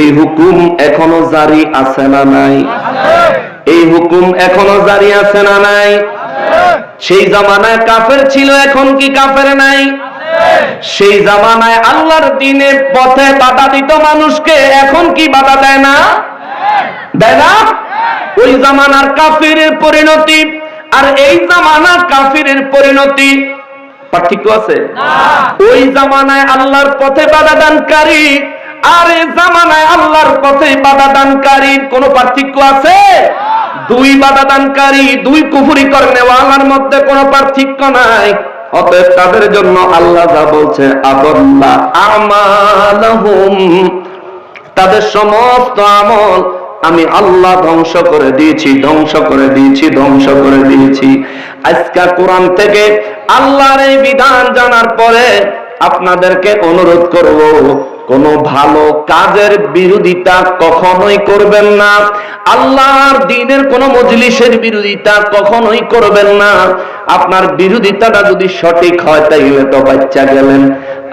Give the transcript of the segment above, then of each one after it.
এই হুকুম এখনো জারি আছে না নাই? এই হুকুম এখনো জারি আছে না নাই? সেই জামানায় কাফের ছিল, এখন কি কাফের নাই? সেই জামানায় আল্লাহর দ্বীনের পথে বাধা দিত মানুষকে, এখন কি বাধা দেয় না? দেয় না? ওই জামানার কাফিরের পরিণতি আর এই জামানার কাফিরের পরিণতি পার্থক্য আছে? ওই জামানায় আল্লাহর পথে বাধা দানকারী আর এই জামানায় আল্লাহর পথে বাধা দানকারীর কোনো পার্থক্য আছে? দুই বাধা দানকারী, দুই কুফরি করনেওয়ালার মধ্যে কোনো পার্থক্য নাই। অতএব তাদের জন্য আল্লাহ যা বলছে, আদাল্লা আমালাহুম, তাদের সমস্ত আমল আমি আল্লাহ ধ্বংস করে দিয়েছি, ধ্বংস করে দিয়েছি, ধ্বংস করে দিয়েছি। আজকে কোরআন থেকে আল্লাহর এই বিধান জানার পরে আপনাদেরকে অনুরোধ করব, কোন ভালো কাজের বিরোধিতা কখনোই করবেন না। আল্লাহর দ্বীনের কোন মজলিসের বিরোধিতা কখনোই করবেন না। আপনার বিরোধিতাটা যদি সঠিক হয় তাইলে তো বাচ্চা গেলেন,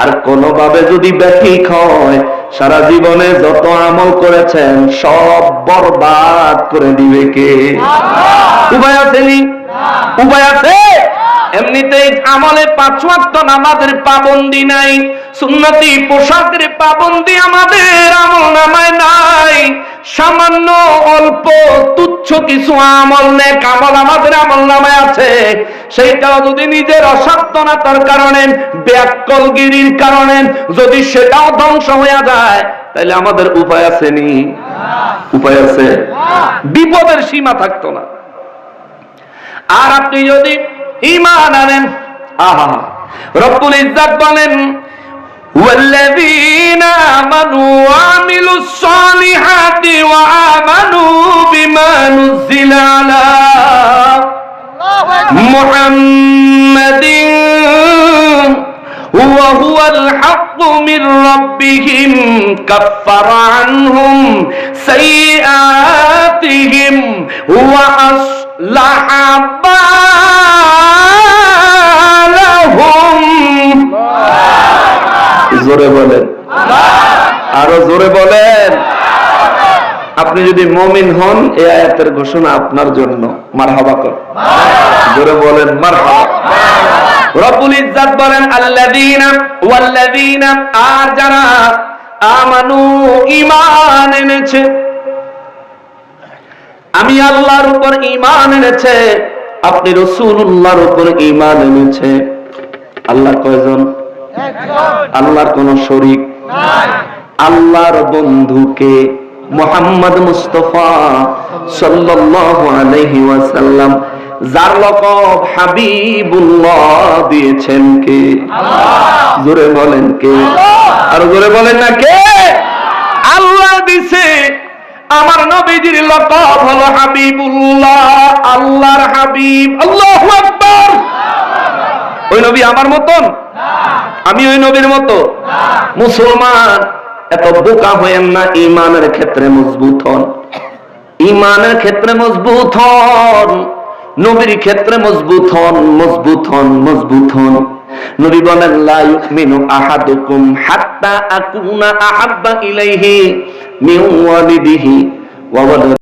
আর কোনোভাবে যদি ব্যাঠিক হয় সারা জীবনে যত আমল করেছেন সব বরবাদ করে দিবে কে? উপায় আছে? উপায় আছে? এমনিতেই আমলে 5 ওয়াক্ত নামাজের পাবন্দি নাই, সুন্নতি পোশাকের পাবন্দি আমাদের আমলনামায় নাই। সামান্য অল্প তুচ্ছ কিছু আমল নেক আমল আমাদের আমলনামায় আছে, সেইটাও যদি নিজের অসাবধানতার কারণে, ব্যাককলগিরির কারণে যদি সেটাও ধ্বংস হয়ে যায়, তাহলে আমাদের উপায় আছে নি? উপায় আছে? বিপদের সীমা থাকতো না। আর আপনি যদি ঈমান আনেন, আহা, রব্বুল ইজ্জত বলেন, ওয়াল্লাযীনা আমানু ওয়া আমিলুস সালিহাতি ওয়া আমানু বিমা নুজিলা আলা মুহাম্মাদিন ওয়া হুয়াল হাক্কু মির রাব্বিহিম কাফফারা আনহুম সাইয়্যাতিহিম ওয়া আসলাহা বালাহুম। জোরে বলেন, আরো জোরে বলেন। আপনি যদি মুমিন হন, এই আয়াতের ঘোষণা আপনার জন্য। মারহাবা কর, জোরে বলেন মারহাবা। রব্বুল ইজ্জত বলেন, আল্লাযীনা ওয়াল্লাযীনা, আর যারা আমানু ঈমান এনেছে, আমি আল্লাহর উপর ঈমান এনেছে, আপনি রাসূলুল্লাহর উপর ঈমান এনেছে। আল্লাহ কয়জন? আল্লাহর কোন শরীক নাই। আল্লাহর বন্ধুকে মুহাম্মদ মুস্তাফা সাল্লাল্লাহু আলাইহি ওয়াসাল্লাম, যার লকব হাবিবুল্লাহ দিয়েছেন কে? আল্লাহ। জোরে বলেন কে? আর জোরে বলেন না কে? আল্লাহ দিছে। আমার নবীজির লকব হলো হাবিবুল্লাহ, আল্লাহর হাবিব। আল্লাহু আকবার। ওই নবী আমার মতন? আমি ওই নবীর মতো? মুসলমান এত বোকা হয়েন না, ঈমানের ক্ষেত্রে মজবুত হন। ঈমানের ক্ষেত্রে মজবুত হন, নবীর ক্ষেত্রে মজবুত হন, মজবুত হন, মজবুত হন। নবী বলেন, লা ইউমিনু আহাদুকুম হাত্তা আকুনা আহাব্বা ইলাইহি মিন ওয়ালিদিহি ওয়া